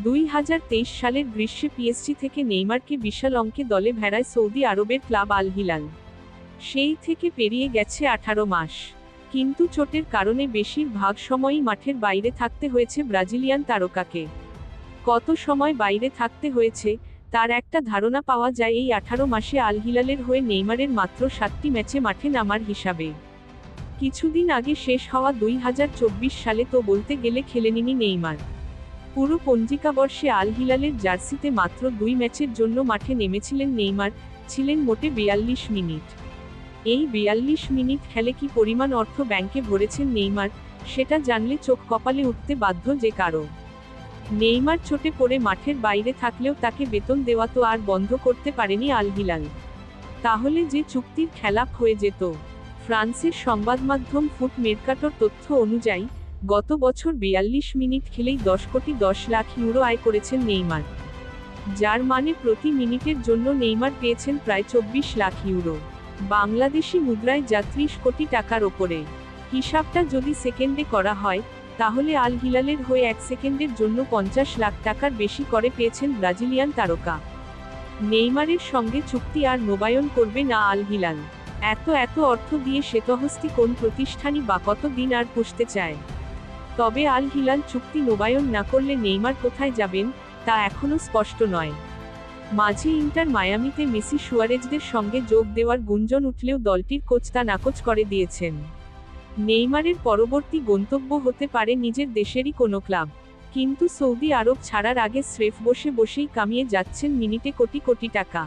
2023 সালের গ্রীষ্মে পিএসজি থেকে নেইমারকে বিশাল অঙ্কে দলে ভেড়ায় সৌদি আরবের ক্লাব আল হিলাল। সেই থেকে পেরিয়ে গেছে 18 মাস। কিন্তু চোটের কারণে বেশিরভাগ সময়ই মাঠের বাইরে থাকতে হয়েছে ব্রাজিলিয়ান তারকাকে। কত সময় বাইরে থাকতে হয়েছে, তার একটা ধারণা পাওয়া যায় এই 18 মাসে আল হিলালের হয়ে নেইমারের মাত্র 7টি ম্যাচে মাঠে নামার হিসাবে। কিছুদিন আগে শেষ হওয়া 2024 সালে তো বলতে গেলে খেলেননি নেইমার। পুরো পঞ্জিকাবর্ষে আল হিলালের জার্সিতে মাত্র 2 ম্যাচের জন্য মাঠে নেমেছিলেন নেইমার, ছিলেন মোটে 42 মিনিট। এই 42 মিনিট খেলে কি পরিমাণ অর্থ ব্যাংকে ভরেছেন নেইমার, সেটা জানলে চোখ কপালে উঠতে বাধ্য যে কারো। নেইমার চোটে পড়ে মাঠের বাইরে থাকলেও তাকে বেতন দেওয়া তো আর বন্ধ করতে পারেনি আল হিলাল। তাহলে যে চুক্তির খেলাপ হয়ে যেত। ফ্রান্সের সংবাদমাধ্যম ফুট মেরকাটোর তথ্য অনুযায়ী, গত বছর 42 মিনিট খেলেই 10 কোটি 10 লাখ ইউরো আয় করেছেন নেইমার। যার মানে প্রতি মিনিটের জন্য নেইমার পেয়েছেন প্রায় 24 লাখ ইউরো। বাংলাদেশি মুদ্রায় যা 30 কোটি টাকার ওপরে। হিসাবটা যদি সেকেন্ডে করা হয়, তাহলে আল হিলালের হয়ে 1 সেকেন্ডের জন্য 50 লাখ টাকার বেশি করে পেয়েছেন ব্রাজিলিয়ান তারকা। নেইমারের সঙ্গে চুক্তি আর নবায়ন করবে না আল হিলাল। এত অর্থ দিয়ে শ্বেতহস্তি কোন প্রতিষ্ঠানই বা কত দিন আর পুষতে চায়। তবে আল হিলাল চুক্তি নবায়ন না করলে নেইমার কোথায় যাবেন, তা এখনও স্পষ্ট নয়। মাঝে ইন্টার মায়ামিতে মেসি সুয়ারেজদের সঙ্গে যোগ দেওয়ার গুঞ্জন উঠলেও দলটির কোচ তা নাকচ করে দিয়েছেন। নেইমারের পরবর্তী গন্তব্য হতে পারে নিজের দেশেরই কোনো ক্লাব। কিন্তু সৌদি আরব ছাড়ার আগে স্রেফ বসেই কামিয়ে যাচ্ছেন মিনিটে কোটি কোটি টাকা।